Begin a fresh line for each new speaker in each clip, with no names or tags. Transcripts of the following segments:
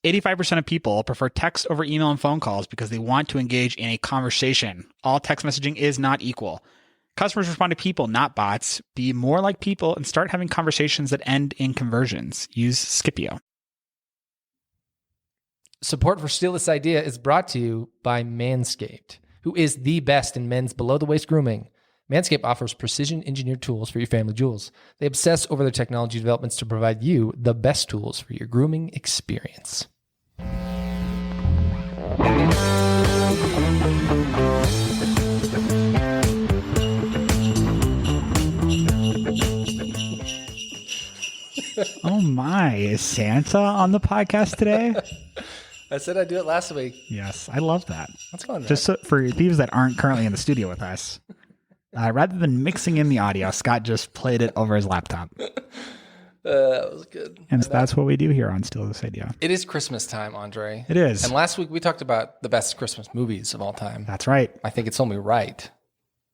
85% of people prefer text over email and phone calls because they want to engage in a conversation. All text messaging is not equal. Customers respond to people, not bots. Be more like people and start having conversations that end in conversions. Use Scipio.
Support for Steal This Idea is brought to you by Manscaped, who is the best in men's below-the-waist grooming. Manscaped offers precision-engineered tools for your family jewels. They obsess over their technology developments to provide you the best tools for your grooming experience.
Oh my, is Santa on the podcast today?
I said I'd do it last week.
Yes, I love that.
That's fun, right?
Just so, for thieves that aren't currently in the studio with us, rather than mixing in the audio, Scott just played it over his laptop.
That was good.
And that's what we do here on Steal This Idea.
It is Christmas time, Andre.
It is.
And last week we talked about the best Christmas movies of all time.
That's right.
I think it's only right.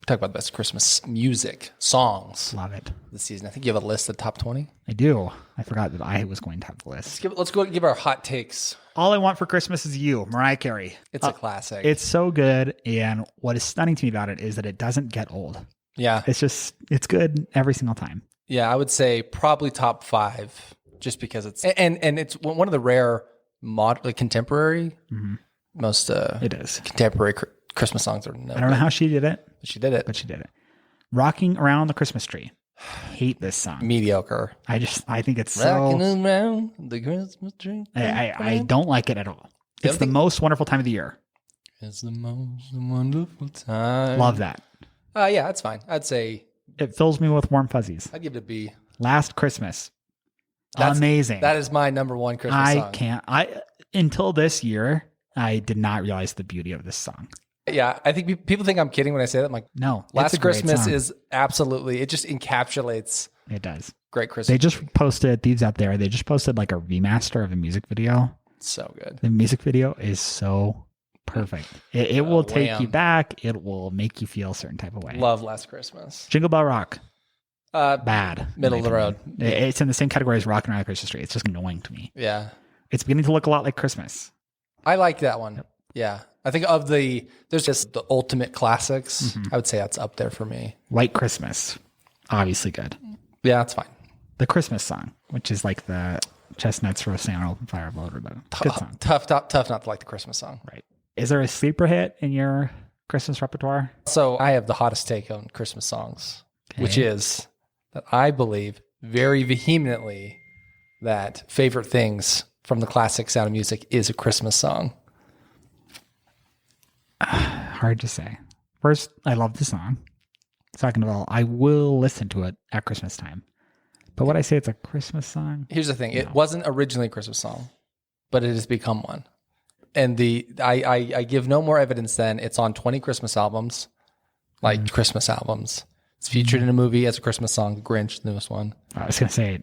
We talk about the best Christmas music, songs
Love it.
this season. I think you have a list of top 20.
I do. I forgot that I was going to have the list.
Let's go give our hot takes.
All I Want for Christmas Is You, Mariah Carey.
It's a classic.
It's so good. And what is stunning to me about it is that it doesn't get old.
Yeah.
It's good every single time.
Yeah, I would say probably top 5 just because it's, and it's one of the rare contemporary, most
It is.
contemporary Christmas songs are
I don't know how she did it,
but she did it.
but she did it. Rocking Around the Christmas Tree. Hate this song.
Mediocre.
I think it's
Rocking
so,
around the Christmas tree.
I don't like it at all. It's the most wonderful time of the year.
It's the most wonderful time.
Love that.
Yeah, that's fine. I'd say
It fills me with warm fuzzies.
I'd give it a B.
Last Christmas.
That's
Amazing.
That is my number one Christmas song.
Until this year, I did not realize the beauty of this song.
Yeah, I think people think I'm kidding when I say that. I'm like,
No.
Last
it's a great
Christmas
song.
is absolutely, it just encapsulates
It does.
great Christmas.
They just posted, thieves out there, they just posted like a remaster of a music video.
So good.
The music video is so perfect. It will take you back. It will make you feel a certain type of way.
Love Last Christmas.
Jingle Bell Rock.
Middle
Bad. in my
of the road.
opinion. It's in the same category as Rockin' Around the Christmas Tree. It's just annoying to me.
Yeah.
It's beginning to look a lot like Christmas.
I like that one. Yeah. I think there's just the ultimate classics. I would say that's up there for me.
White Christmas. Obviously good.
Yeah, that's fine.
The Christmas song, which is like the chestnuts roasting on open fire. Good song.
Tough not to like the Christmas song.
Right. Is there a sleeper hit in your Christmas repertoire?
So I have the hottest take on Christmas songs, which is that I believe very vehemently that Favorite Things from the classic Sound of Music is a Christmas song.
Hard to say. First, I love the song. Second of all, I will listen to it at Christmas time. But would I say it's a Christmas song?
Here's the thing. It wasn't originally a Christmas song, but it has become one. And I give no more evidence than it's on 20 Christmas albums, like Christmas albums. It's featured in a movie as a Christmas song, The Grinch, the newest one.
I was going to say,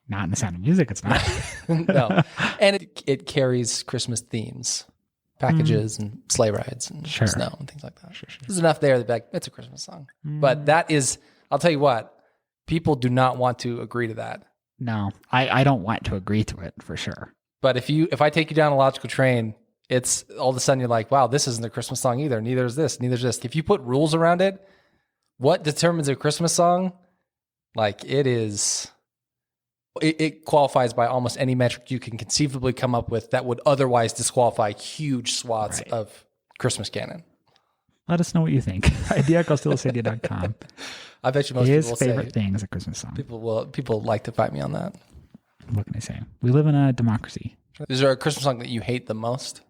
not in the Sound of Music, it's not.
No. And it carries Christmas themes, packages and sleigh rides and snow and things like that. Sure. There's enough there that it's a Christmas song. But that is, I'll tell you what, people do not want to agree to that.
No, I don't want to agree to it for sure.
But if I take you down a logical train, it's all of a sudden you're like, wow, this isn't a Christmas song either. Neither is this. Neither is this. If you put rules around it, what determines a Christmas song? Like it qualifies by almost any metric you can conceivably come up with that would otherwise disqualify huge swaths of Christmas canon.
Let us know what you think. idea@stealthisidea.com.
I bet you most
His
people
favorite
say
thing is a Christmas song.
people like to fight me on that.
What can I say? We live in a democracy.
Is there a Christmas song that you hate the most?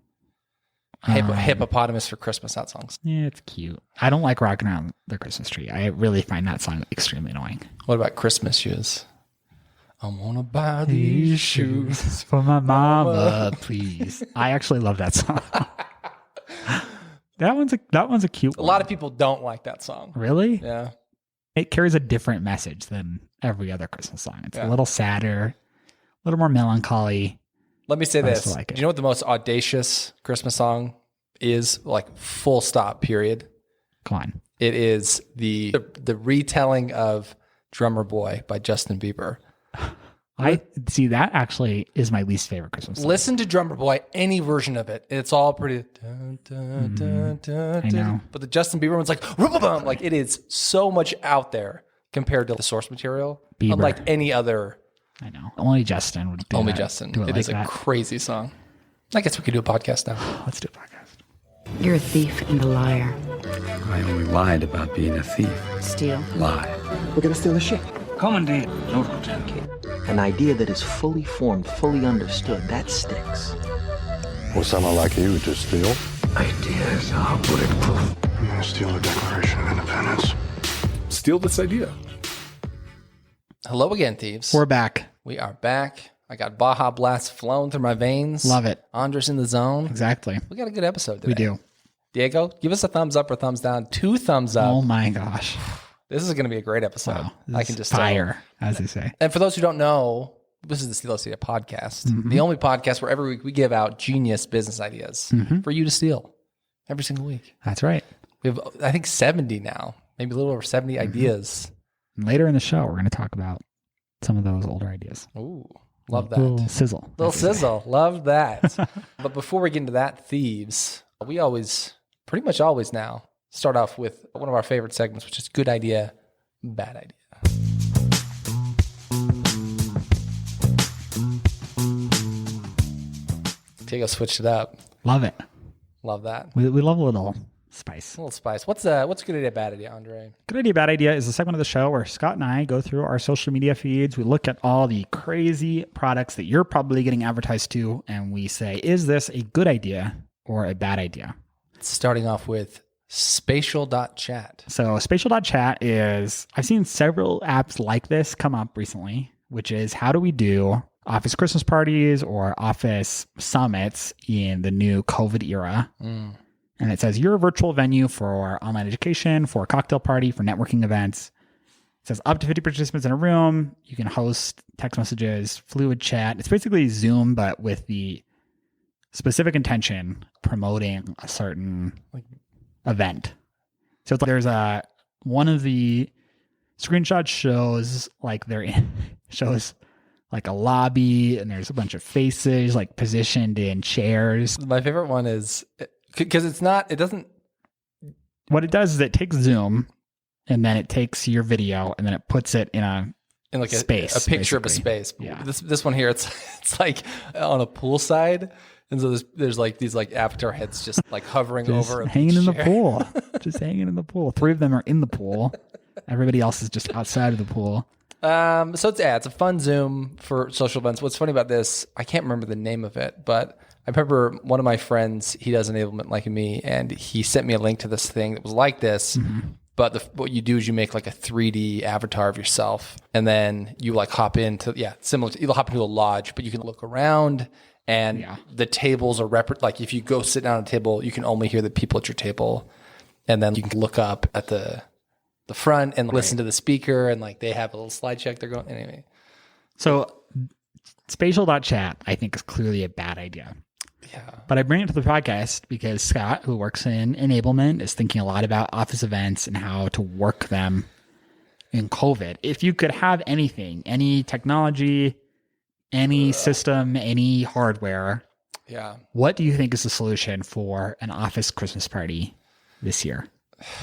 Hippopotamus for Christmas, that song.
Yeah, it's cute. I don't like Rocking Around the Christmas Tree. I really find that song extremely annoying.
What about Christmas shoes? I want to buy these shoes
for my mama, please. I actually love that song. That one's a cute one.
A lot of people don't like that song.
Really?
Yeah.
It carries a different message than every other Christmas song. It's a little sadder, a little more melancholy.
Let me say this.
Like
Do you know what the most audacious Christmas song is? Like full stop, period.
Come on.
It is the retelling of Drummer Boy by Justin Bieber.
I see that actually is my least favorite Christmas song.
Listen to Drummer Boy, any version of it. It's all pretty. Dun, dun, dun, dun,
I know.
But the Justin Bieber one's like, "Rubba-bum," like it is so much out there compared to the source material.
Bieber.
Unlike any other.
I know. Only Justin would do
Only
that.
Justin.
Do
It
like
is
that.
a crazy song. I guess we could do a podcast now.
Let's do a podcast.
You're a thief and a liar.
I only lied about being a thief.
Steal.
Lie.
We're gonna steal a ship.
Commandant, Lord Lieutenant.
An idea that is fully formed, fully understood, that sticks.
For someone like you to steal?
Ideas are bulletproof.
I'm gonna steal the Declaration of Independence.
Steal this idea.
Hello again, thieves.
We're back.
We are back. I got Baja Blast flowing through my veins.
Love it.
Andres in the zone.
Exactly.
We got a good episode today.
We do.
Diego, give us a thumbs up or thumbs down. 2 thumbs up.
Oh my gosh.
This is going to be a great episode.
Wow.
I can just
fire, as they say.
And for those who don't know, this is the Steal Idea podcast,
Mm-hmm.
the only podcast where every week we give out genius business ideas for you to steal every single week.
That's right.
We have, I think, 70 now, maybe a little over 70
Mm-hmm.
ideas.
And later in the show, we're going to talk about some of those older ideas.
Ooh, love that.
Little sizzle.
Little
as they say.
sizzle. Love that. But before we get into that, thieves, we always, pretty much always now, start off with one of our favorite segments, which is good idea, bad idea. Diego switched it up.
Love it.
Love that.
We love a little spice.
A little spice. What's good idea, bad idea, Andre?
Good idea, bad idea is a segment of the show where Scott and I go through our social media feeds. We look at all the crazy products that you're probably getting advertised to, and we say, is this a good idea or a bad idea?
Starting off with spatial.chat.
So spatial.chat is, I've seen several apps like this come up recently, which is how do we do office Christmas parties or office summits in the new COVID era? And it says you're a virtual venue for online education, for a cocktail party, for networking events. It says up to 50 participants in a room. You can host text messages, fluid chat. It's basically Zoom, but with the specific intention promoting a certain event. So it's like there's one of the screenshots shows like shows like a lobby and there's a bunch of faces like positioned in chairs.
My favorite one is because
What it does is it takes Zoom and then it takes your video and then it puts it in
like
space,
a picture of a
basically.
space.
Yeah.
This one here, it's like on a poolside. And so there's like these like avatar heads just like hovering
just
over a
hanging in the
chair.
pool. Just hanging in the pool. 3 of them are in the pool. Everybody else is just outside of the pool.
So it's a fun Zoom for social events. What's funny about this, I can't remember the name of it, but I remember one of my friends, he does enablement like me, and he sent me a link to this thing that was like this. But what you do is you make like a 3D avatar of yourself, and then you like hop into, similar to, you'll hop into a lodge, but you can look around, and the tables are like if you go sit down at a table, you can only hear the people at your table, and then you can look up at the front and listen to the speaker, and like they have a little slide check they're going anyway.
So spatial.chat I think is clearly a bad idea.
Yeah.
But I bring it to the podcast because Scott, who works in enablement, is thinking a lot about office events and how to work them in COVID. If you could have anything, any technology, any system, any hardware, what do you think is the solution for an office Christmas party this year?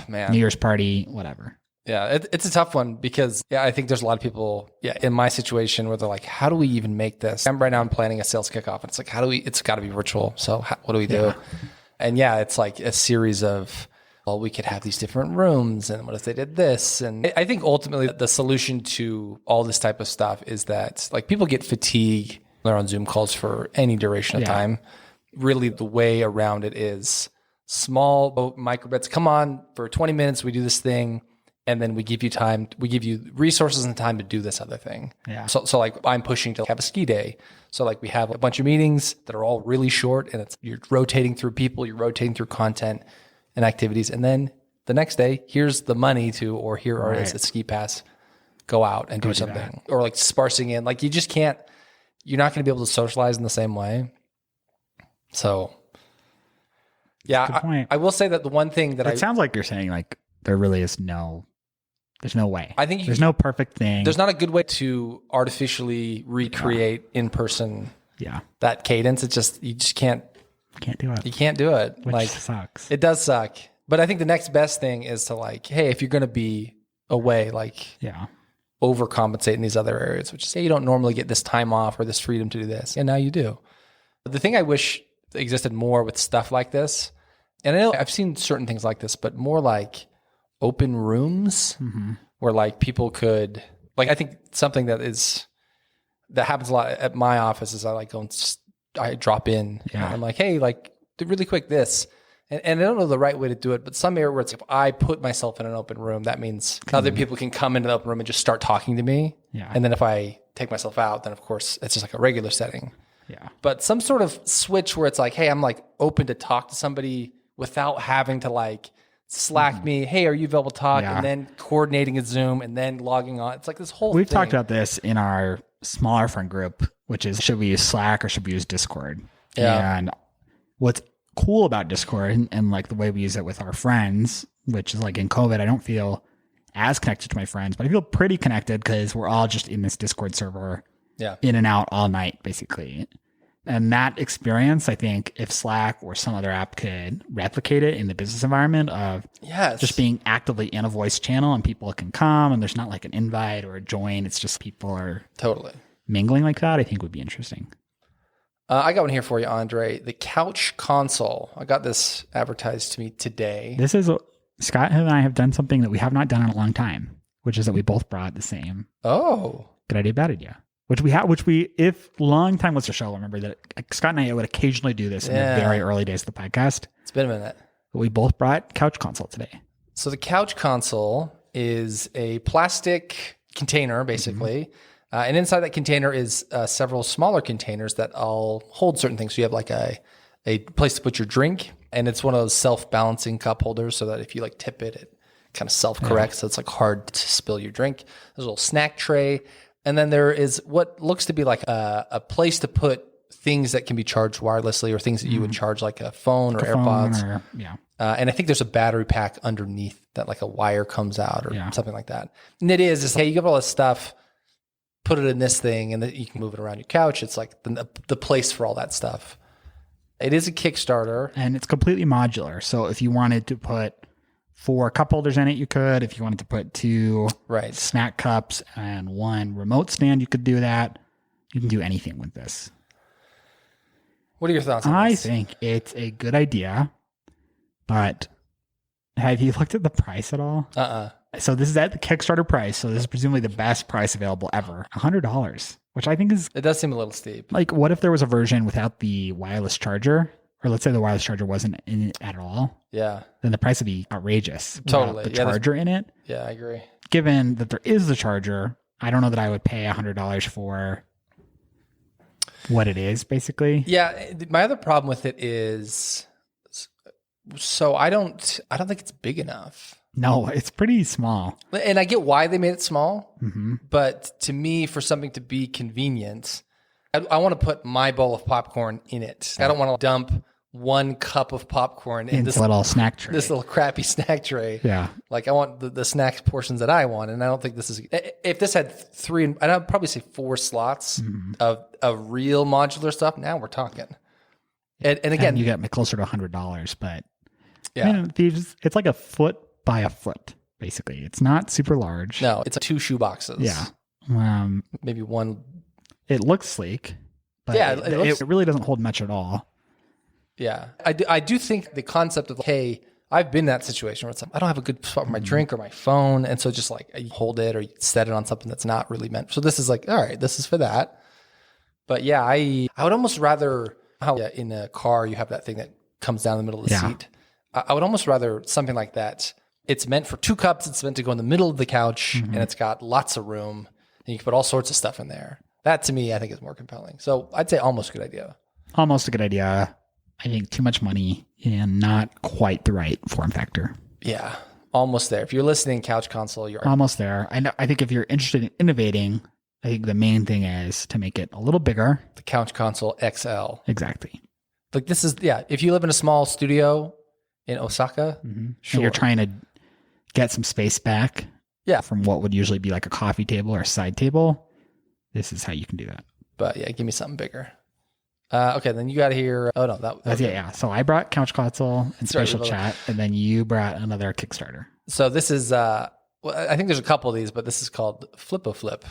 Man.
New Year's party, whatever.
Yeah, it's a tough one because I think there's a lot of people in my situation where they're like, how do we even make this? Right now I'm planning a sales kickoff and it's like, it's got to be virtual. So what do we do? And it's like a series of, well, we could have these different rooms and what if they did this? And I think ultimately the solution to all this type of stuff is that like people get fatigue. They're on Zoom calls for any duration of time. Really the way around it is small micro bits. Come on for 20 minutes. We do this thing. And then we give you time, we give you resources and time to do this other thing.
Yeah.
So like I'm pushing to have a ski day. So like we have a bunch of meetings that are all really short and you're rotating through people, you're rotating through content and activities. And then the next day, here's the money or here is a ski pass, go out and do something. Or like sparsing in, like you just can't, you're not going to be able to socialize in the same way. So
Good point.
I will say that the one thing that
it sounds like you're saying like there really is no There's no way.
I think
there's no perfect thing.
There's not a good way to artificially recreate in person that cadence. It's just, you just can't
do it.
You can't do it.
Which sucks.
It does suck. But I think the next best thing is to like, hey, if you're going to be away, like overcompensate in these other areas, which is, hey, you don't normally get this time off or this freedom to do this. And now you do. The thing I wish existed more with stuff like this, and I know I've seen certain things like this, but more like open rooms where like people could, like, I think something that happens a lot at my office is I like go and I drop in and I'm like, hey, like really quick this. And I don't know the right way to do it, but some area where it's if I put myself in an open room, that means other people can come into the open room and just start talking to me. Yeah. And then if I take myself out, then of course it's just like a regular setting. Yeah. But some sort of switch where it's like, hey, I'm like open to talk to somebody without having to like Slack me, hey, are you available to talk? And then coordinating a Zoom and then logging on. It's like this whole
We've talked about this in our smaller friend group, which is should we use Slack or should we use Discord? Yeah. And what's cool about Discord and like the way we use it with our friends, which is like in COVID, I don't feel as connected to my friends, but I feel pretty connected because we're all just in this Discord server in and out all night, basically. And that experience, I think, if Slack or some other app could replicate it in the business environment of just being actively in a voice channel and people can come and there's not like an invite or a join. It's just people are mingling like that, I think would be interesting.
I got one here for you, Andre. The Couch Console. I got this advertised to me today.
This is, Scott and I have done something that we have not done in a long time, which is that we both brought the same.
Oh.
Good idea, bad idea. Which we, if long time was the show, remember that Scott and I would occasionally do this in the very early days of the podcast. It's
been a minute.
But we both brought Couch Console today.
So the Couch Console is a plastic container, basically. And inside that container is several smaller containers that all hold certain things. So you have like a place to put your drink, and it's one of those self-balancing cup holders so that if you like tip it, it kind of self-corrects. So it's like hard to spill your drink. There's a little snack tray. And then there is what looks to be like a place to put things that can be charged wirelessly or things that you would charge like a phone or AirPods. And I think there's a battery pack underneath that like a wire comes out or something like that. And it is, hey, you get all this stuff, put it in this thing, and then you can move it around your couch. It's like the place for all that stuff. It is a Kickstarter.
And it's completely modular. So if you wanted to put 4 cup holders in it, you could. If you wanted to put 2 snack cups and 1 remote stand, you could do that. You can do anything with this.
What are your thoughts on this?
I think it's a good idea, but have you looked at the price at all? So this is at the Kickstarter price. So this is presumably the best price available ever. $100, which I think is...
It does seem a little steep.
Like, what if there was a version without the wireless charger? Or let's say the wireless charger wasn't in it at all.
Yeah.
Then the price would be outrageous.
Totally.
The charger in it.
Yeah, I agree.
Given that there is the charger, I don't know that I would pay $100 for what it is, basically.
Yeah. My other problem with it is, so I don't think it's big enough.
No, it's pretty small.
And I get why they made it small. But to me, for something to be convenient, I want to put my bowl of popcorn in it. I don't want to dump 1 cup of popcorn in this
little snack tray.
This little crappy snack tray.
Yeah.
Like I want the snack portions that I want. And I don't think this is, if this had 3, and I'd probably say 4 slots of real modular stuff, now we're talking. And again,
and you get closer to $100, but it's like a foot by a foot, basically. It's not super large.
No, it's 2 shoe boxes.
Yeah.
Maybe 1.
It looks sleek, but it really doesn't hold much at all.
Yeah. I do think the concept of, hey, I've been in that situation where it's like, I don't have a good spot for my drink or my phone. And so just like you hold it or you set it on something that's not really meant. So this is like, all right, this is for that. But yeah, I would almost rather, how in a car you have that thing that comes down the middle of the seat. I would almost rather something like that. It's meant for 2 cups. It's meant to go in the middle of the couch and it's got lots of room and you can put all sorts of stuff in there. That to me, I think is more compelling. So I'd say almost a good idea.
Almost a good idea. I think too much money and not quite the right form factor.
Yeah, almost there. If you're listening, Couch Console, you're
almost there. I think if you're interested in innovating, I think the main thing is to make it a little bigger.
The Couch Console XL.
Exactly.
Like this is, if you live in a small studio in Osaka,
sure. And you're trying to get some space back
Yeah.
from what would usually be like a coffee table or a side table. This is how you can do that.
But yeah, give me something bigger. Okay, then you got here. Oh no,
That's yeah. So I brought Couch Console and
Sorry,
Spatial Chat, and then you brought another Kickstarter.
So this is, well, I think there's a couple of these, but this is called Flip-O-Flip.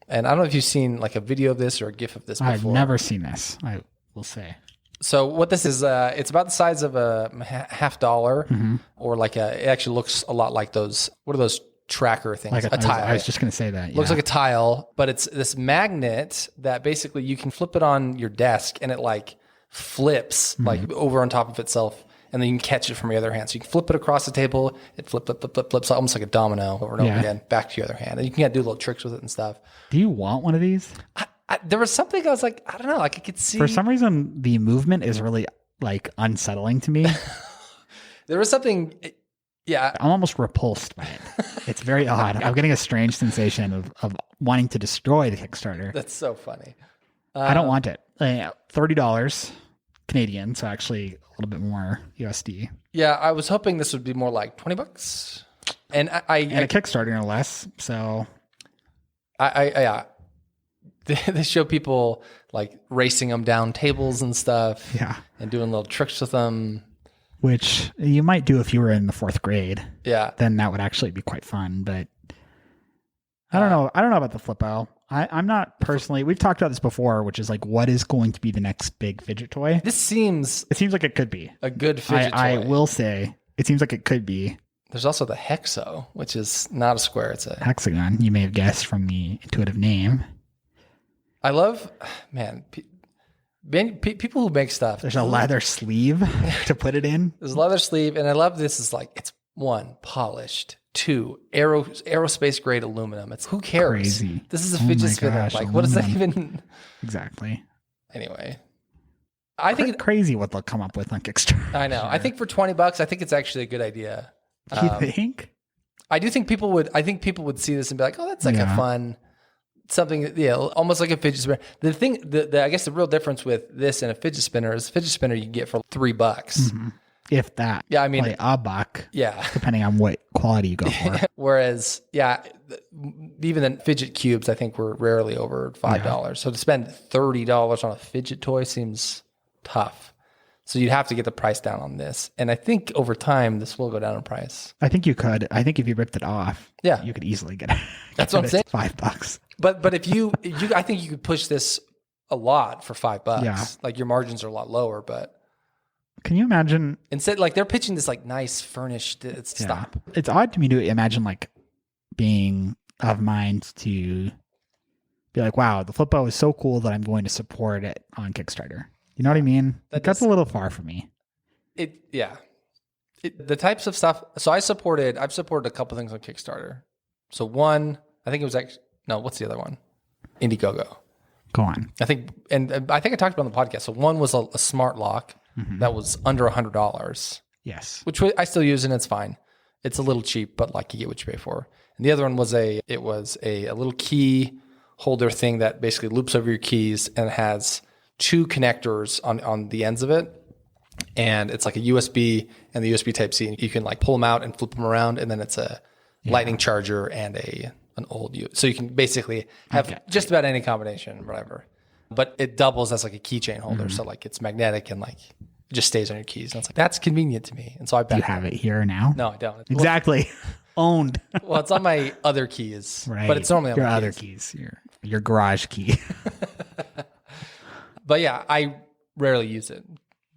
And I don't know if you've seen like a video of this or a GIF of this before.
I've never seen this, I will say.
So what this is, it's about the size of a $50 or like it actually looks a lot like those, what are those tracker things?
Like
a tile.
I was just going to say that.
Looks like a tile, but it's this magnet that basically you can flip it on your desk and it like flips like over on top of itself. And then you can catch it from your other hand. So you can flip it across the table. It flips almost like a domino over and over again, back to your other hand. And you can do little tricks with it and stuff.
Do you want one of these?
There was something I was like, I don't know, like I could see.
For some reason, the movement is really like unsettling to me.
There was something, yeah.
I'm almost repulsed by it. It's very odd. I'm getting a strange sensation of wanting to destroy the Kickstarter.
That's so funny.
I don't want it. $30 Canadian, so actually a little bit more USD.
Yeah, I was hoping this would be more like $20. And
And a Kickstarter no less. So
yeah. They show people like racing them down tables and stuff.
Yeah.
And doing little tricks with them.
which you might do if you were in the 4th grade.
Yeah.
Then that would actually be quite fun. But I don't know. I don't know about the Flippo. I'm not personally, we've talked about this before, which is like, what is going to be the next big fidget toy?
This seems
It seems like it could be.
a good fidget toy.
I will say, it seems like it could be.
There's also the Hexo, which is not a square. It's a
hexagon. You may have guessed from the intuitive name.
I love, man, people who make stuff.
There's a leather sleeve to put it in.
There's a leather sleeve, and I love this. Is like, it's 1, polished, 2, aerospace grade aluminum. It's who cares?
Crazy.
This is a
Oh
fidget
my
spinner.
gosh,
Like, what does that
aluminum.
even?
Exactly.
Anyway, I think
crazy what they'll come up with on Kickstarter.
I know. I think for $20, I think it's actually a good idea.
You think?
I do think people would. I think people would see this and be like, "Oh, that's like a
Yeah.
fun something." Yeah, almost like a fidget spinner. The thing, I guess, the real difference with this and a fidget spinner is, a fidget spinner you can get for $3.
Mm-hmm. If that.
Yeah, I mean,
like a buck.
Yeah.
Depending on what quality you go for.
Whereas, yeah, even the fidget cubes, I think, were rarely over $5.
Yeah.
So to spend $30 on a fidget toy seems tough. So you'd have to get the price down on this. And I think over time, this will go down in price.
I think you could. I think if you ripped it off,
Yeah.
you could easily get it.
That's what I'm saying.
$5.
But if you, I think you could push this a lot for $5.
Yeah.
Like your margins are a lot lower, but
Can you imagine?
instead, like they're pitching this like nice furnished stop.
It's odd to me to imagine like being of mind to be like, wow, the Flippo is so cool that I'm going to support it on Kickstarter. You know what I mean? That's a little far for me.
The types of stuff. So I've supported a couple things on Kickstarter. So one, I think it was actually, no, what's the other one? Indiegogo.
Go on.
I think I talked about on the podcast. So one was a smart lock that was under $100.
Yes.
Which I still use and it's fine. It's a little cheap, but like you get what you pay for. And the other one was a little key holder thing that basically loops over your keys and has 2 connectors on the ends of it. And it's like a USB and the USB type C. You can like pull them out and flip them around. And then it's a lightning charger and an old USB. So you can basically have just about any combination, whatever. But it doubles as like a keychain holder. So like it's magnetic and like it just stays on your keys. And it's like, that's convenient to me. And so I
Do you have it here now?
No, I don't.
Exactly. Owned.
Well, it's on my other keys,
Right.
but it's normally on
your
my
other keys. Your garage key.
But yeah, I rarely use it.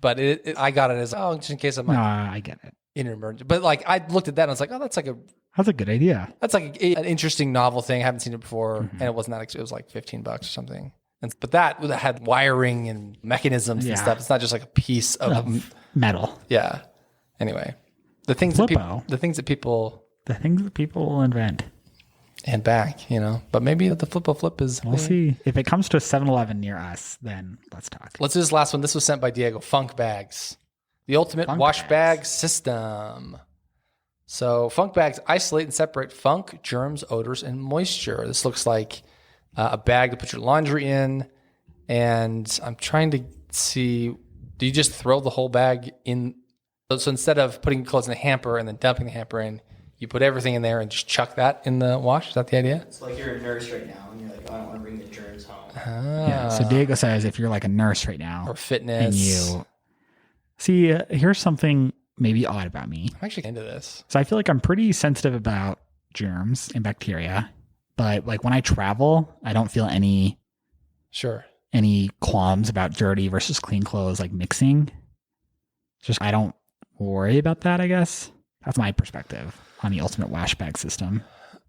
But I got it as, just in case I'm like
No, I get it.
in an emergency. But like I looked at that and I was like, that's like
a good idea.
That's like an interesting novel thing. I haven't seen it before, and it wasn't that. It was like $15 or something. But that had wiring and mechanisms and stuff. It's not just like a piece of
metal.
Yeah. Anyway, the things
Flippo.
that people
will invent.
and back, But maybe the Flip is.
We'll see. If it comes to a 7-Eleven near us, then let's talk.
Let's do this last one. This was sent by Diego. Funk bags, the ultimate
Funk
wash
bags.
bag system. So funk bags isolate and separate funk, germs, odors, and moisture. This looks like a bag to put your laundry in. And I'm trying to see, do you just throw the whole bag in? So instead of putting clothes in a hamper and then dumping the hamper in, you put everything in there and just chuck that in the wash. Is that the idea?
It's like you're a nurse right now, and you're like, oh, I don't want to bring the germs home.
Yeah. So Diego says if you're like a nurse right now,
Or fitness.
and you see, here's something maybe odd about me.
I'm actually into this.
So I feel like I'm pretty sensitive about germs and bacteria, but like when I travel, I don't feel any qualms about dirty versus clean clothes like mixing. Just I don't worry about that, I guess. That's my perspective on the ultimate wash bag system.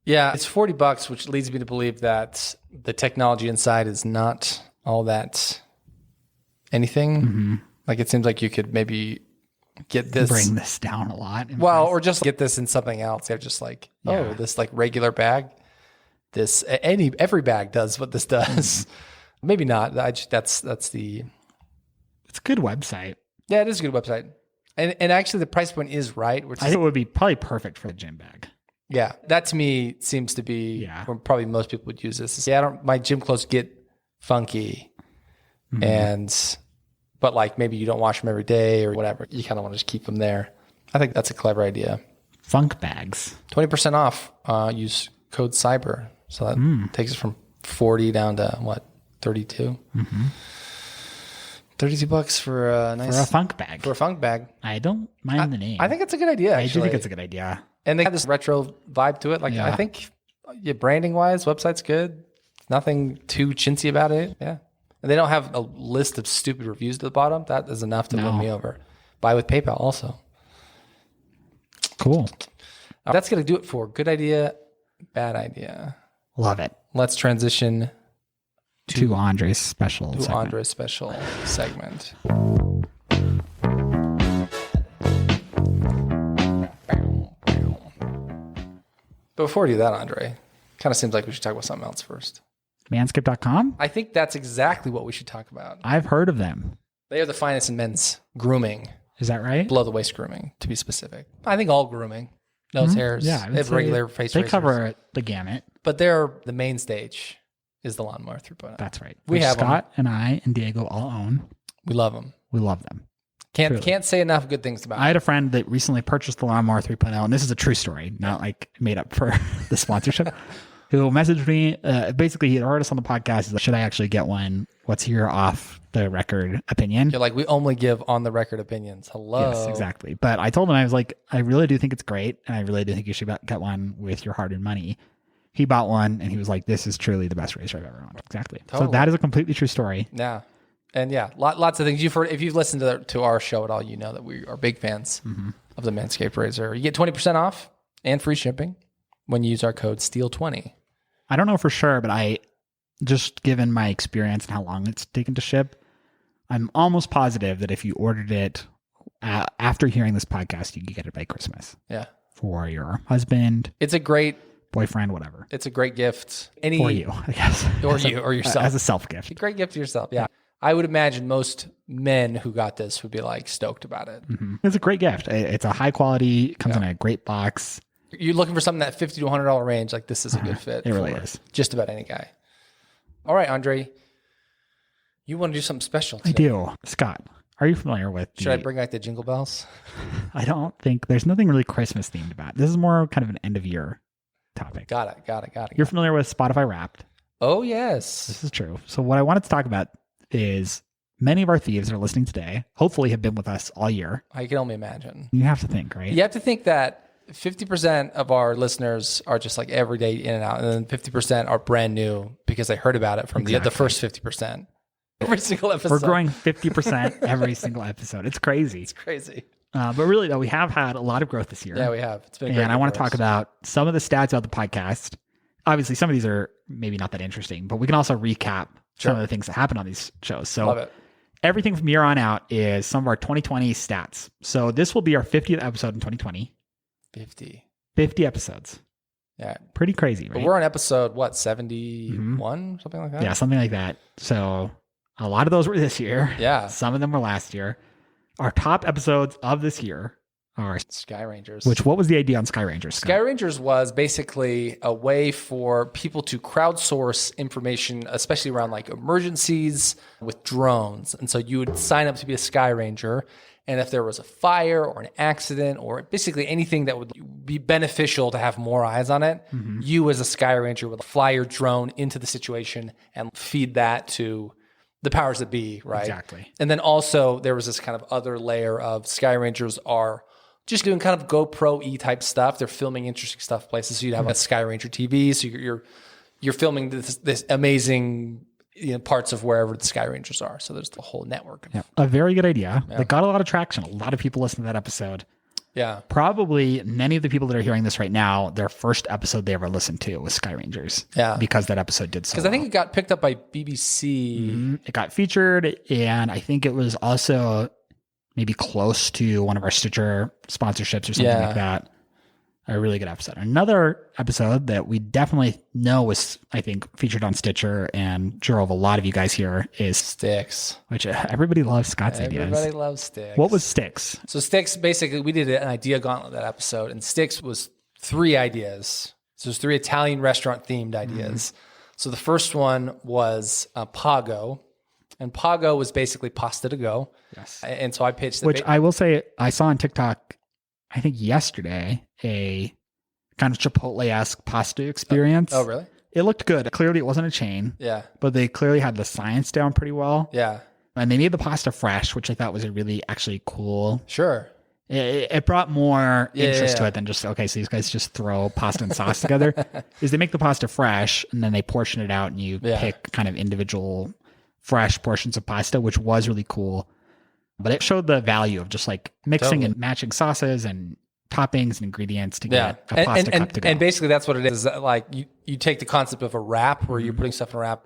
Yeah, it's $40, which leads me to believe that the technology inside is not all that anything.
Mm-hmm.
Like it seems like you could maybe get this,
bring this down a lot.
Well, or just get this in something else. They're just like, this like regular bag. This every bag does what this does. Maybe not. That's the.
It's a good website.
Yeah, it is a good website, and actually the price point is right. Which
I think it would be probably perfect for the gym bag.
Yeah, that to me seems to be where probably most people would use this. Yeah, my gym clothes get funky, but like maybe you don't wash them every day or whatever. You kind of want to just keep them there. I think that's a clever idea.
Funk bags.
20% off. Use code CYBER. So that takes it from 40 down to what, 32? Mm-hmm. $32 for a nice
for a funk bag.
For a funk bag.
I don't mind the name.
I think it's a good idea.
I do think it's a good idea.
And they have this retro vibe to it. Like I think branding wise, website's good. Nothing too chintzy about it. Yeah. And they don't have a list of stupid reviews at the bottom. That is enough to win me over. Buy with PayPal also.
Cool.
That's going to do it for good idea, bad idea.
Love it.
Let's transition
to Andre's special segment.
Andre's special segment. But before we do that, Andre, kind of seems like we should talk about something else first.
Manscaped.com?
I think that's exactly what we should talk about.
I've heard of them.
They are the finest in men's grooming.
Is that right?
Below the waist grooming, to be specific. I think all grooming. Nose hairs.
Yeah.
They have regular face
They
razors.
cover the gamut.
But the main stage is the Lawnmower 3.0.
That's right.
We have
Scott and I and Diego all own.
We love them.
We love them.
Can't say enough good things about
I had a friend that recently purchased the Lawnmower 3.0, and this is a true story, not like made up for the sponsorship, who messaged me. Basically, he had heard us on the podcast. He's like, should I actually get one? What's your off the record opinion?
You're like, we only give on the record opinions. Hello.
Yes, exactly. But I told him, I was like, I really do think it's great, and I really do think you should get one with your hard-earned money. He bought one, and he was like, this is truly the best razor I've ever owned. Exactly.
Totally.
So that is a completely true story.
Yeah. And yeah, lots of things. If you've listened to our show at all, you know that we are big fans of the Manscaped razor. You get 20% off and free shipping when you use our code STEEL20.
I don't know for sure, but I just given my experience and how long it's taken to ship, I'm almost positive that if you ordered it after hearing this podcast, you could get it by Christmas.
Yeah.
For your husband.
It's a great
boyfriend, whatever.
It's a great gift.
For you, I guess.
Or yourself.
As a self gift.
A great gift to yourself. Yeah. I would imagine most men who got this would be like stoked about it.
Mm-hmm. It's a great gift. It's a high quality, comes in a great box.
You're looking for something that $50 to $100 range. Like this is a good fit.
It really is.
Just about any guy. All right, Andre, you want to do something special today.
I do. Scott, are you familiar with
Should I bring back the jingle bells?
I don't think there's nothing really Christmas themed about it. This is more kind of an end of year topic.
Got it.
You're familiar with Spotify Wrapped?
Oh, yes.
This is true. So what I wanted to talk about is many of our thieves that are listening today hopefully have been with us all year.
I can only imagine.
You have to think, right?
You have to think that 50% of our listeners are just like every day in and out, and then 50% are brand new because they heard about it from the first 50%. Every single episode.
We're growing 50% every single episode. It's crazy.
It's crazy.
But really, though, we have had a lot of growth this year.
Yeah, we have. It's been great.
And I want to talk about some of the stats about the podcast. Obviously, some of these are maybe not that interesting, but we can also recap some of the things that happen on these shows. So
love it.
Everything from year on out is some of our 2020 stats. So this will be our 50th episode in 2020. 50 episodes.
Yeah.
Pretty crazy, right?
But we're on episode, 71? Something like that?
Yeah, something like that. So a lot of those were this year.
Yeah.
Some of them were last year. Our top episodes of this year Or
Sky Rangers.
what was the idea on Sky Rangers? Scott?
Sky Rangers was basically a way for people to crowdsource information, especially around like emergencies with drones. And so you would sign up to be a Sky Ranger. And if there was a fire or an accident or basically anything that would be beneficial to have more eyes on it, you as a Sky Ranger would fly your drone into the situation and feed that to the powers that be, right?
Exactly.
And then also there was this kind of other layer of Sky Rangers are just doing kind of GoPro-y type stuff. They're filming interesting stuff places. So you'd have a Sky Ranger TV. So you're filming this amazing parts of wherever the Sky Rangers are. So there's the whole network.
A very good idea. That got a lot of traction. A lot of people listened to that episode.
Yeah.
Probably many of the people that are hearing this right now, their first episode they ever listened to was Sky Rangers.
Yeah.
Because that episode did so
Because I think it got picked up by BBC.
It got featured, and I think it was also maybe close to one of our Stitcher sponsorships or something like that. A really good episode. Another episode that we definitely know was, I think, featured on Stitcher and drove a lot of you guys here is
Sticks.
which everybody loves Scott's ideas.
Everybody loves Sticks.
What was Sticks?
So Sticks, basically, we did an idea gauntlet that episode, and Sticks was 3 ideas. So there's 3 Italian restaurant-themed ideas. So the first one was Pago, and Pago was basically pasta to go.
Yes.
And so I pitched
Which I will say, I saw on TikTok, I think yesterday, a kind of Chipotle-esque pasta experience.
Oh, really?
It looked good. Clearly, it wasn't a chain.
Yeah.
But they clearly had the science down pretty well.
Yeah.
And they made the pasta fresh, which I thought was a really actually cool.
Sure.
It brought more interest to
Yeah.
it than just, okay, so these guys just throw pasta and sauce together. Is they make the pasta fresh and then they portion it out and you pick kind of individual fresh portions of pasta, which was really cool. But it showed the value of just like mixing and matching sauces and toppings and ingredients to get a pasta cup to go.
And basically that's what it is. Like you take the concept of a wrap where you're putting stuff in a wrap.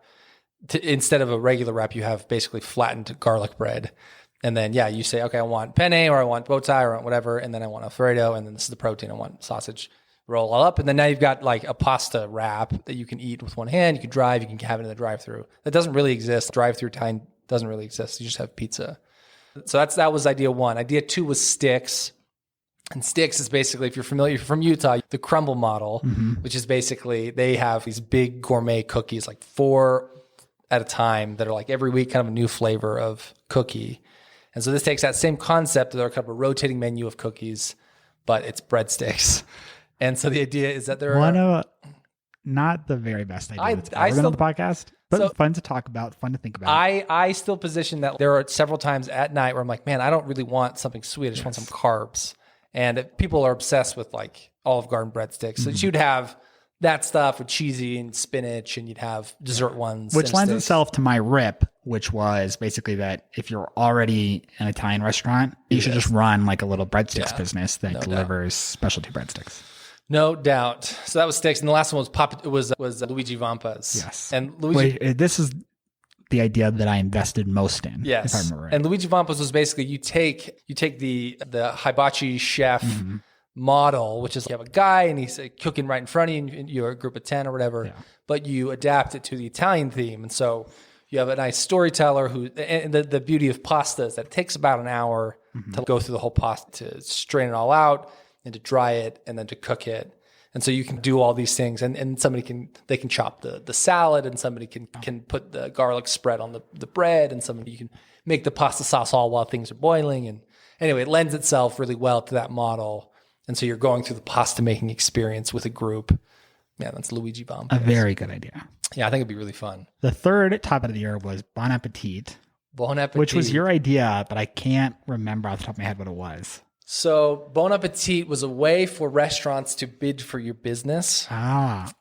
Instead of a regular wrap, you have basically flattened garlic bread. And then, you say, okay, I want penne or I want bow tie or I want whatever. And then I want Alfredo. And then this is the protein. I want sausage. Roll all up. And then now you've got like a pasta wrap that you can eat with one hand. You can drive. You can have it in the drive-through. That doesn't really exist. Drive-through time doesn't really exist. You just have pizza. So that was idea 1. Idea 2 was Sticks. And Sticks is basically, if you're familiar, if you're from Utah, the crumble model, which is basically they have these big gourmet cookies, like 4 at a time that are like every week kind of a new flavor of cookie. And so this takes that same concept. They're kind of a rotating menu of cookies, but it's breadsticks. And so the idea is that there are
not the very best idea that's
I
ever been on the podcast, but
so-
fun to talk about, fun to think about.
I still position that there are several times at night where I'm like, man, I don't really want something sweet. I just want some carbs. And people are obsessed with like Olive Garden breadsticks. So you'd have that stuff with cheesy and spinach, and you'd have dessert ones.
Which lends
sticks.
itself to my rip, which was basically that if you're already an Italian restaurant, you should just run like a little breadsticks business that delivers specialty breadsticks.
No doubt. So that was Sticks, and the last one was Luigi Vampas.
Yes.
And Luigi.
Wait, this is the idea that I invested most in.
Yes.
If I remember right.
And Luigi Vampas was basically you take the hibachi chef model, which is you have a guy and he's cooking right in front of you, and you're a group of 10 or whatever, but you adapt it to the Italian theme. And so you have a nice storyteller and the beauty of pasta is that it takes about an hour to go through the whole pasta, to strain it all out and to dry it and then to cook it. And so you can do all these things, and somebody can chop the salad, and somebody can put the garlic spread on the bread, and you can make the pasta sauce all while things are boiling. And anyway, it lends itself really well to that model. And so you're going through the pasta making experience with a group. Yeah, that's Luigi Vampas.
A very good idea.
Yeah, I think it'd be really fun.
The third topic of the year was Bon Appetit,
Bon Appetit.
which was your idea, but I can't remember off the top of my head what it was.
So Bon Appetit was a way for restaurants to bid for your business.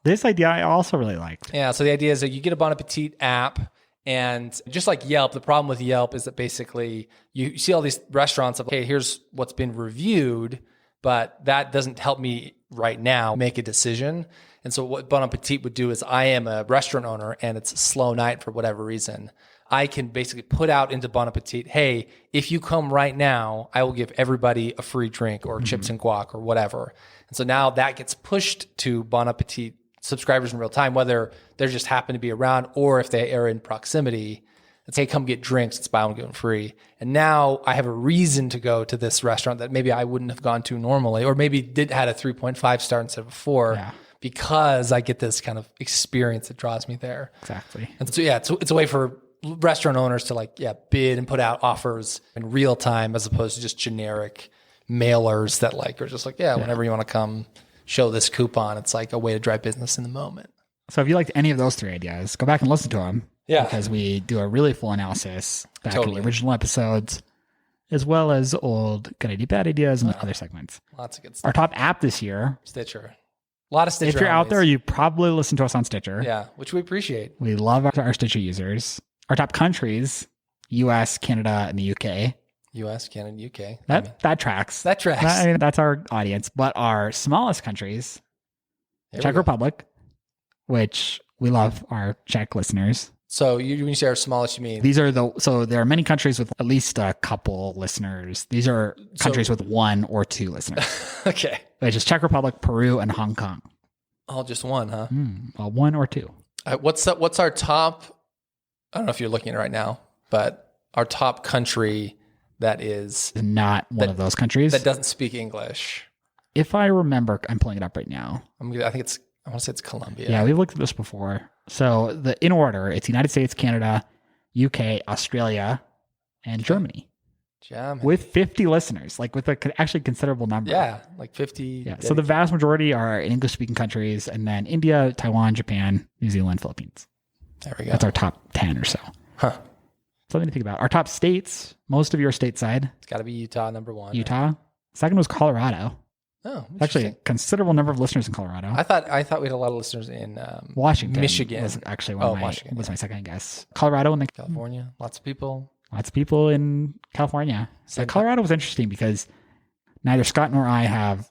This idea I also really liked.
Yeah, so the idea is that you get a Bon Appetit app, and just like Yelp, the problem with Yelp is that basically you see all these restaurants of, okay, here's what's been reviewed, but that doesn't help me right now make a decision. And so what Bon Appetit would do is, I am a restaurant owner and it's a slow night for whatever reason. I can basically put out into Bon Appetit, hey, if you come right now, I will give everybody a free drink or chips and guac or whatever. And so now that gets pushed to Bon Appetit subscribers in real time, whether they just happen to be around or if they are in proximity. It's, hey, come get drinks. It's buy one, get one free. And now I have a reason to go to this restaurant that maybe I wouldn't have gone to normally, or maybe had a 3.5 star instead of 4 because I get this kind of experience that draws me there.
Exactly.
And so, it's a way for restaurant owners to bid and put out offers in real time as opposed to just generic mailers that are just whenever you want to come show this coupon. It's like a way to drive business in the moment.
So if you liked any of those 3 ideas, go back and listen to them.
Yeah.
Because we do a really full analysis back in the original episodes, as well as old good idea, bad ideas, and other segments.
Lots of good stuff.
Our top app this year,
Stitcher. A lot of Stitcher.
If you're out
homies.
there, you probably listen to us on Stitcher.
Yeah, which we appreciate.
We love our Stitcher users. Our top countries, US, Canada, and the UK.
US, Canada, UK.
That tracks.
That tracks.
That's our audience. But our smallest countries, Czech Republic, which we love our Czech listeners.
So when you say our smallest, you mean?
So there are many countries with at least a couple listeners. These are countries with 1 or 2 listeners.
Okay.
Which is Czech Republic, Peru, and Hong Kong.
All just 1, huh?
Well, 1 or 2.
What's our top? I don't know if you're looking at it right now, but our top country that is
not one of those countries
that doesn't speak English.
If I remember, I'm pulling it up right now.
I want to say it's Colombia.
Yeah, we've looked at this before. So in order, it's United States, Canada, UK, Australia, and Germany. With 50 listeners, with a actually considerable number.
Yeah, 50.
Yeah. So the vast majority are in English-speaking countries, and then India, Taiwan, Japan, New Zealand, Philippines.
There we go.
That's our top 10 or so.
Huh.
Something to think about. Our top states, most of you are stateside.
It's got to be Utah, number 1.
Utah. Right? Second was Colorado.
Oh,
actually a considerable number of listeners in Colorado.
I thought we had a lot of listeners in
Washington.
Michigan
was actually was my second guess. Colorado and
California. Lots of people.
Lots of people in California. So Colorado was interesting because neither Scott nor I have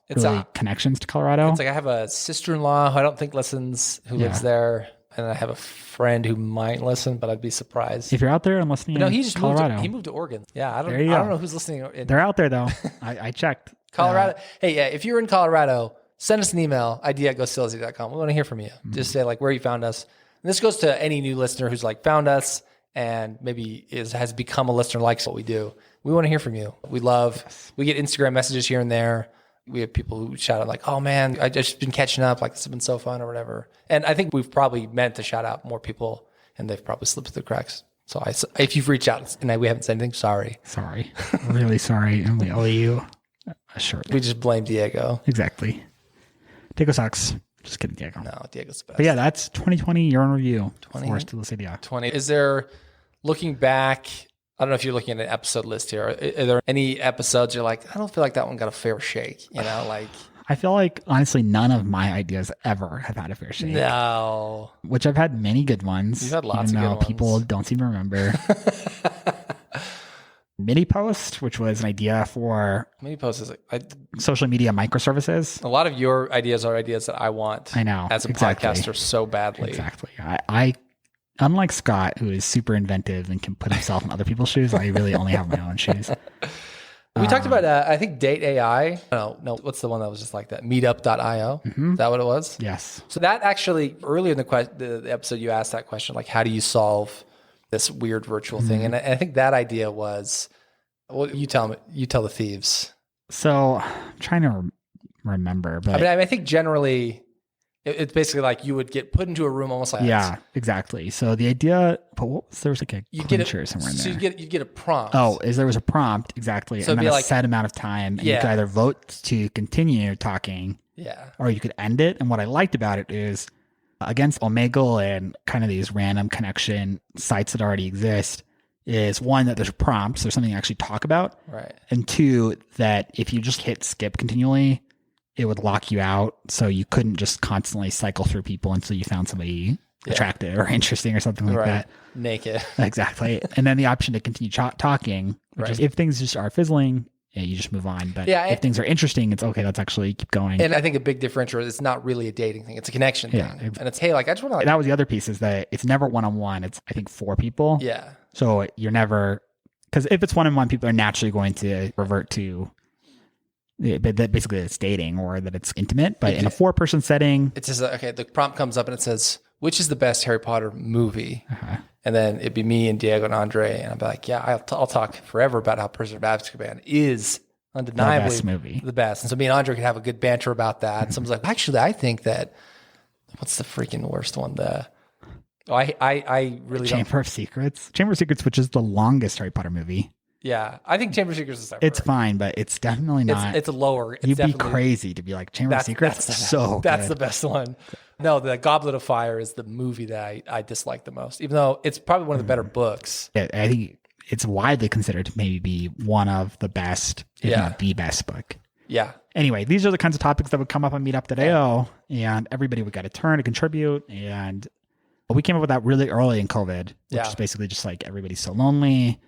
connections to Colorado.
It's I have a sister-in-law who I don't think listens, who lives there, and I have a friend who might listen, but I'd be surprised.
If you're out there and listening in Colorado.
He moved to Oregon. Yeah, I don't know who's listening.
They're out there, though. I checked.
Colorado. Hey, yeah, if you're in Colorado, send us an email, idea@ghostillsy.com. We want to hear from you. Just say where you found us. And this goes to any new listener who's found us and maybe has become a listener, likes what we do. We want to hear from you. We get Instagram messages here and there. We have people who shout out oh man, I just been catching up. This has been so fun or whatever. And I think we've probably meant to shout out more people and they've probably slipped through the cracks. So if you've reached out and we haven't said anything, sorry.
Sorry. Really sorry. And we owe you a shirt.
We just blame Diego.
Exactly. Diego sucks. Just kidding, Diego.
No, Diego's the best.
But yeah, that's 2020 year in review.
20. Is there, looking back, I don't know if you're looking at an episode list here. Are there any episodes you're I don't feel like that one got a fair shake?
I feel honestly, none of my ideas ever have had a fair shake.
No.
Which I've had many good ones.
You've had lots of good ones.
People don't seem to remember. Mini Post, which was an idea for
Mini Post is
social media microservices.
A lot of your ideas are ideas that I want.
I know
as a podcaster so badly.
Exactly. I unlike Scott, who is super inventive and can put himself in other people's shoes, I really only have my own shoes.
We talked about, I think, Date AI. No, what's the one that was just like that? Meetup.io. Is that what it was?
Yes.
So that actually, earlier in the episode, you asked that question, how do you solve this weird virtual thing? And I think that idea was, you tell the thieves.
So I'm trying to remember, but
I think generally it's basically you would get put into a room almost like
yeah, exactly. So the idea, but what was there was a clincher somewhere in there.
So you get a prompt.
Oh, there was a prompt exactly,
so
and then a set amount of time, and you could either vote to continue talking, or you could end it. And what I liked about it is, against Omegle and kind of these random connection sites that already exist, is one, that there's a prompt, so there's something to actually talk about,
right?
And two, that if you just hit skip continually, it would lock you out, so you couldn't just constantly cycle through people until you found somebody attractive or interesting or something like that.
Naked.
Exactly. And then the option to continue talking, which is if things just are fizzling, you just move on. But if things are interesting, it's okay, let's actually keep going.
And I think a big differentiator is it's not really a dating thing. It's a connection thing. And it's, hey, I just want to...
That was the other piece, is that it's never one-on-one. It's, I think, 4 people.
Yeah.
So you're never... Because if it's one-on-one, people are naturally going to revert to... that basically it's dating or that it's intimate, but in a 4-person setting,
it says, okay, the prompt comes up and it says, which is the best Harry Potter movie? And then it'd be me and Diego and Andre, and I'd be like, yeah, I'll talk forever about how Prisoner of Azkaban is undeniably
the best movie.
The best. And so me and Andre could have a good banter about that. And someone's like, actually, I think that, what's the freaking worst one? I really
Chamber of Secrets. Chamber of Secrets, which is the longest Harry Potter movie.
Yeah, I think Chamber of Secrets is
It's fine, but it's definitely not.
It's lower. It's
You'd be
definitely
crazy to be like Chamber of Secrets.
That's
good.
the best one. No, the Goblet of Fire is the movie that I dislike the most, even though it's probably one of the better books.
Yeah, I think it's widely considered to maybe be one of the best, if not the best book.
Yeah.
Anyway, these are the kinds of topics that would come up on Meetup.io, and everybody would get a turn to contribute. And we came up with that really early in COVID, which is basically just like everybody's so lonely.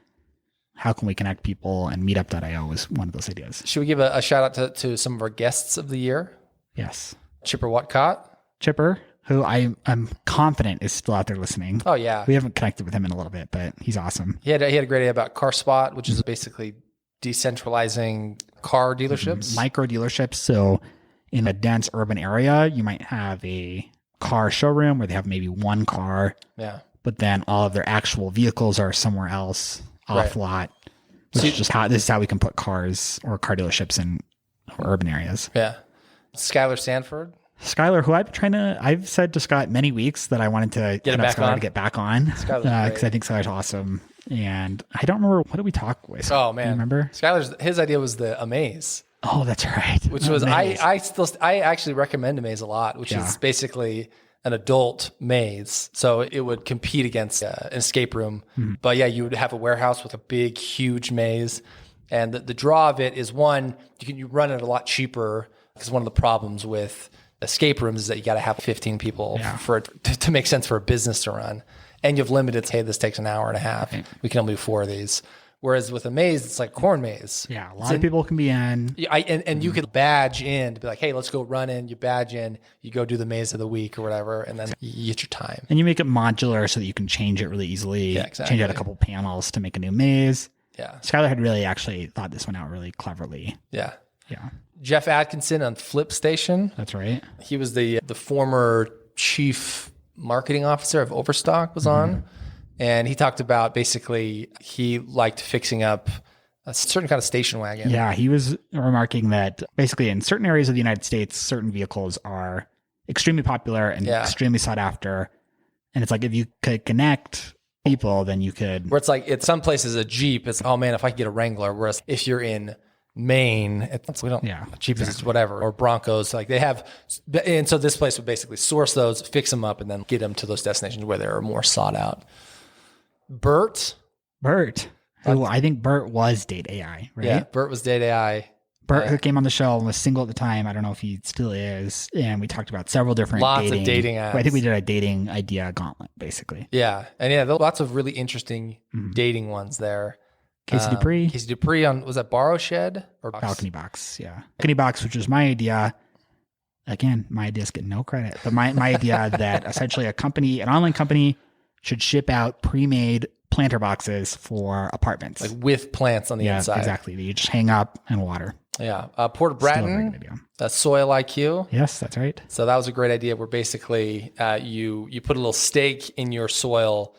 How can we connect people? And Meetup.io was one of those ideas.
Should we give a shout out to some of our guests of the year?
Yes.
Chipper Watcott.
Chipper, who I'm confident is still out there listening.
Oh, yeah.
We haven't connected with him in a little bit, but he's awesome.
He had a great idea about CarSpot, which is basically decentralizing car dealerships.
Micro dealerships. So in a dense urban area, you might have a car showroom where they have maybe one car.
Yeah.
But then all of their actual vehicles are somewhere else off lot. Which is just this is how we can put cars or car dealerships in urban areas.
Yeah. Skylar Sanford.
Skylar, who I've said to Scott many weeks that I wanted to get back on because I think Skylar's awesome. And I don't remember, what did we talk with?
Oh man,
you remember?
His idea was the Amaze.
Oh, that's right.
Which was I actually recommend Amaze a lot, which is basically an adult maze. So it would compete against an escape room. But yeah, you would have a warehouse with a big, huge maze. And the draw of it is, one, you run it a lot cheaper, because one of the problems with escape rooms is that you got to have 15 people for it to make sense for a business to run. And you've limited, hey, this takes an hour and a half. Right. We can only do 4 of these. Whereas with a maze, it's like corn maze.
Yeah, a lot of people can be in.
And you could badge in to be like, hey, let's go run in. You badge in, you go do the maze of the week or whatever, and then you get your time.
And you make it modular so that you can change it really easily.
Yeah, exactly.
Change out a couple panels to make a new maze.
Yeah.
Skylar had really actually thought this one out really cleverly.
Yeah.
Yeah.
Jeff Atkinson on Flip Station.
That's right.
He was the former chief marketing officer of Overstock was on. And he talked about basically he liked fixing up a certain kind of station wagon.
Yeah, he was remarking that basically in certain areas of the United States, certain vehicles are extremely popular and extremely sought after. And it's like if you could connect people, then you could...
Where it's like, it's some places a Jeep, it's, oh man, if I could get a Wrangler. Whereas if you're in Maine, we don't, Jeep is whatever, or Broncos, like they have, and so this place would basically source those, fix them up, and then get them to those destinations where they're more sought out. Bert,
who I think Bert was Date AI, right?
Yeah, Bert was Date AI.
Bert, who came on the show and was single at the time. I don't know if he still is. And we talked about several different
of dating apps.
I think we did a dating idea gauntlet, basically.
Yeah. And yeah, lots of really interesting dating ones there.
Casey
Dupree on, was that Borrow Shed? Or
Balcony Box, yeah. Balcony Box, which was my idea. Again, my ideas get no credit. But my idea that essentially an online company should ship out pre-made planter boxes for apartments.
Like with plants on the inside.
Exactly. That you just hang up and water.
Yeah. Porter Bratton, Soil IQ.
Yes, that's right.
So that was a great idea where basically you put a little stake in your soil,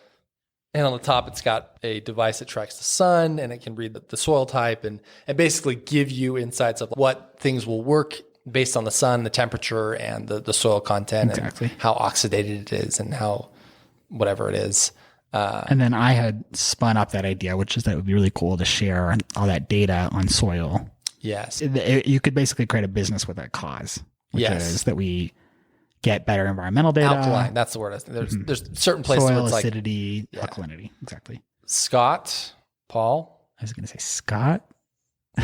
and on the top it's got a device that tracks the sun, and it can read the soil type and basically give you insights of what things will work based on the sun, the temperature, and the soil content,
exactly,
and how oxidated it is and how whatever it is.
And then I had spun up that idea, which is that it would be really cool to share all that data on soil.
Yes.
You could basically create a business with that cause, which is that we get better environmental data.
Alkaline, that's the word. There's certain places
soil
where it's
acidity, alkalinity. Exactly.
Paul.
I was going to say Scott.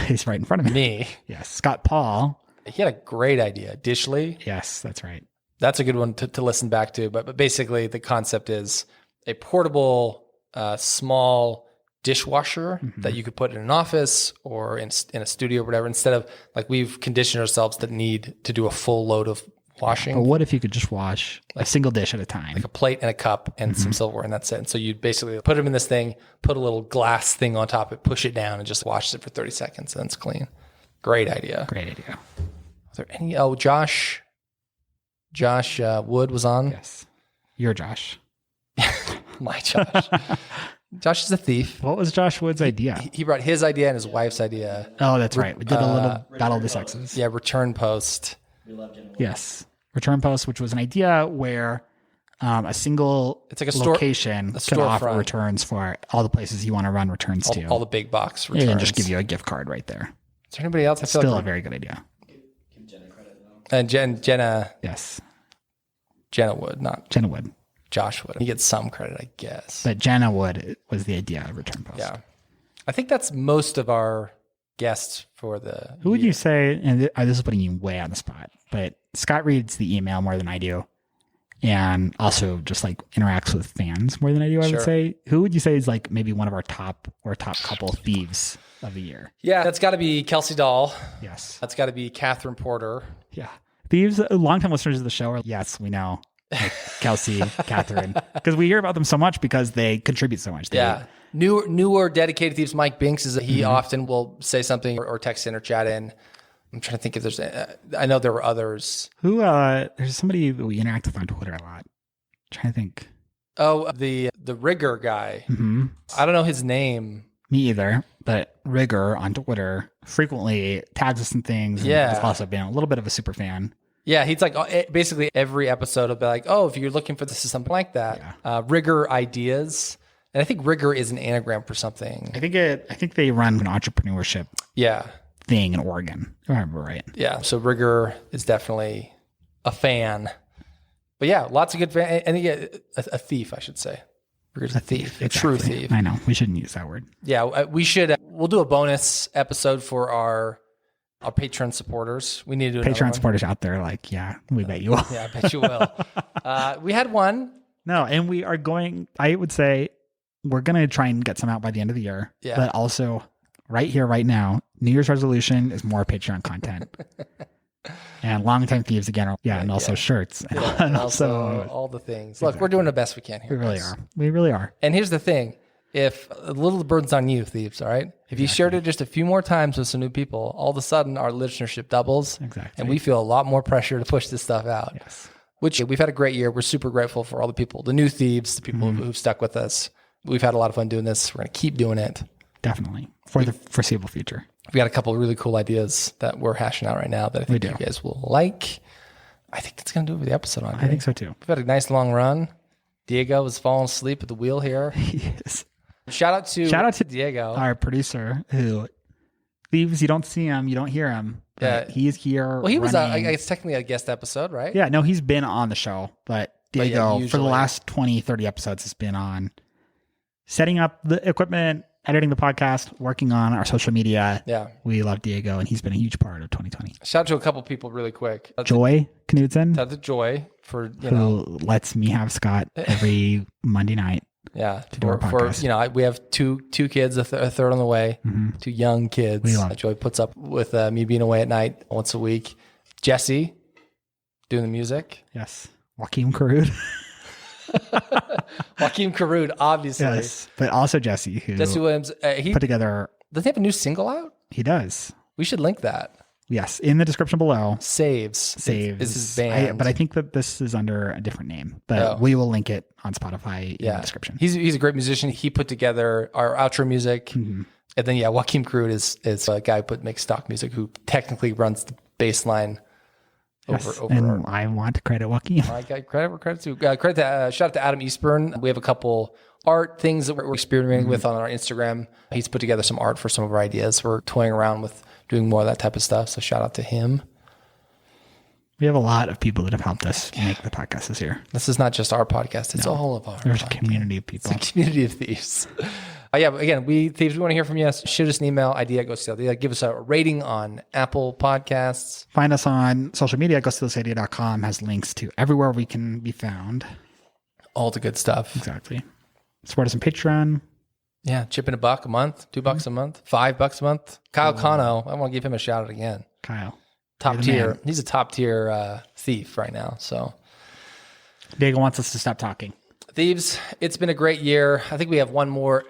He's right in front of
me.
Yes, Scott Paul.
He had a great idea. Dishley.
Yes, that's right.
That's a good one to listen back to. But basically the concept is a portable, small dishwasher that you could put in an office or in a studio or whatever, instead of like we've conditioned ourselves that need to do a full load of washing.
But what if you could just wash a single dish at a time?
Like a plate and a cup and some silverware, and that's it. And so you'd basically put them in this thing, put a little glass thing on top of it, push it down, and just wash it for 30 seconds, and then it's clean. Great idea.
Great idea.
Are there any? Oh, Josh Wood was on.
Yes. Your Josh.
My Josh. Josh is a thief.
What was Josh Wood's idea?
He brought his idea and his wife's idea.
Oh, that's right. We did a little battle of the sexes.
Yeah, return post.
Yes. Return post, which was an idea where a single
It's like a
location could offer
storefront.
returns for all the places you want to run returns to.
All the big box returns.
And just give you a gift card right there.
Is there anybody else? I
It's
feel
still
like
a very good idea.
Give Jenna credit though.
and Jenna
Yes.
Wood, not
Jenna Wood.
Josh Wood. He gets some credit, I guess.
But Jenna Wood was the idea of return post.
Yeah. I think that's most of our guests for the
Who would
year.
you say, and this is putting you way on the spot, but Scott reads the email more than I do. And also just like interacts with fans more than I do, I
Sure.
would say. Who would you say is like maybe one of our top couple thieves of the year?
Yeah, that's got to be Kelsey Dahl.
Yes.
That's got to be Catherine Porter.
Yeah. Thieves, longtime listeners of the show are, yes, we know. Like Kelsey, Catherine. Because we hear about them so much because they contribute so much.
Yeah. Newer dedicated thieves. Mike Binks is he often will say something or text in or chat in. I'm trying to think if there's. I know there were others.
Who? There's somebody that we interact with on Twitter a lot. I'm trying to think.
Oh, the rigger guy.
Mm-hmm.
I don't know his name.
Me either. But Rigger on Twitter frequently tags us in things. And
Yeah.
has also been a little bit of a super fan.
Yeah, he's like basically every episode will be like, oh, if you're looking for this or something like that. Rigger ideas, and I think rigger is an anagram for something.
I think they run an entrepreneurship
Yeah.
thing in Oregon. If I remember right.
Yeah, so Rigger is definitely a fan. But yeah, lots of good fan. And yeah, a thief, I should say. Rigger's a thief, a true
Exactly.
thief.
I know. We shouldn't use that word.
Yeah, we should. We'll do a bonus episode for our Patreon supporters. We need to do another
Patreon
one.
supporters out there, like, yeah, we bet you will.
Yeah, I bet you will. We had one.
No, and we are going, I would say, we're going to try and get some out by the end of the year.
Yeah.
But also, right here, right now, New Year's resolution is more Patreon content. And Longtime Thieves again. And also shirts.
Yeah, and also all the things. Look, we're doing the best we can here.
We really
guys.
are. We really are.
And here's the thing. If a little of the burden's on you, thieves, all right? If you shared it just a few more times with some new people, all of a sudden our listenership doubles.
Exactly.
And we feel a lot more pressure to push this stuff out.
Yes.
Which we've had a great year. We're super grateful for all the people, the new thieves, the people who've stuck with us. We've had a lot of fun doing this. We're going to keep doing it.
Definitely. For the foreseeable future.
We got a couple of really cool ideas that we're hashing out right now that I think you guys will like. I think that's going to do it for the episode.
I think so too.
We've had a nice long run. Diego was falling asleep at the wheel here.
Yes.
Shout out to Diego,
our producer, who Thieves, you don't see him, you don't hear him.
Yeah.
He's here.
Well, he was, I
running.
guess, technically a guest episode, right?
Yeah, no, he's been on the show, but Diego, for the
usually.
last 20, 30 episodes, has been on setting up the equipment, editing the podcast, working on our social media.
Yeah.
We love Diego, and he's been a huge part of 2020.
Shout out to a couple people really quick.
Joy Knudsen,
Shout out to Joy for,
who lets me have Scott every Monday night.
Yeah,
do our podcast.
We have two kids, a third on the way, two young kids.
We love it.
Joy puts up with me being away at night once a week. Jesse doing the music.
Yes. Joaquin Karud.
Joaquin Karud, obviously.
Yes. But also Jesse, who
Jesse Williams. He
put together.
does he have a new single out?
He does.
We should link that.
Yes. In the description below.
Saves is his band.
But I think that this is under a different name. But we will link it on Spotify in the description.
He's a great musician. He put together our outro music. And then, Joaquin Karud is a guy who makes stock music who technically runs the bass line over
and I want to credit Joaquin.
I got credit to shout out to Adam Eastburn. We have a couple art things that we're experimenting with on our Instagram. He's put together some art for some of our ideas. We're toying around with doing more of that type of stuff. So shout out to him.
We have a lot of people that have helped us make the podcast this year.
This is not just our podcast. It's all of our
There's
podcast.
a community of people.
It's a community of thieves. Again, thieves, we want to hear from you. Shoot us an email, idea, go steal idea. Give us a rating on Apple Podcasts.
Find us on social media. GoStealThisIdea.com has links to everywhere we can be found.
All the good stuff.
Exactly. Support us on Patreon.
Yeah, chip in $1 a month, $2 a month, $5 a month. Kyle Cano, I want to give him a shout out again.
Kyle.
Top
You're the
tier.
man.
He's a top tier thief right now. So,
Diego wants us to stop talking.
thieves, it's been a great year. I think we have one more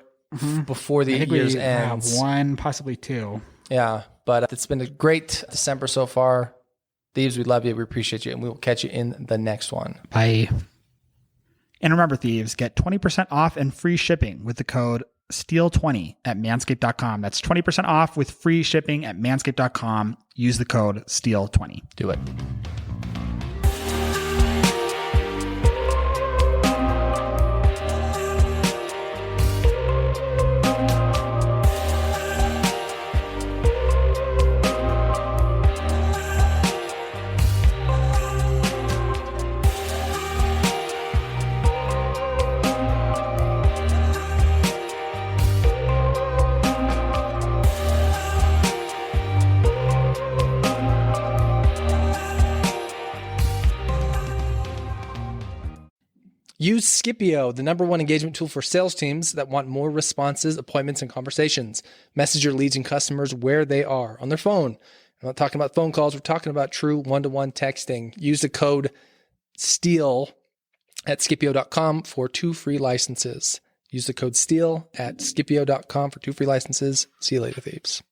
before the
I think
year's
we
ends.
have one, possibly two.
Yeah, but it's been a great December so far. Thieves, we love you. We appreciate you. And we will catch you in the next one.
Bye. And remember, thieves, get 20% off and free shipping with the code STEAL20 at manscaped.com. That's 20% off with free shipping at manscaped.com. Use the code STEAL20.
Do it. Use Scipio, the #1 engagement tool for sales teams that want more responses, appointments, and conversations. Message your leads and customers where they are on their phone. I'm not talking about phone calls. We're talking about true one-to-one texting. Use the code STEAL at Scipio.com for 2 free licenses. Use the code STEAL at Scipio.com for 2 free licenses. See you later, thieves.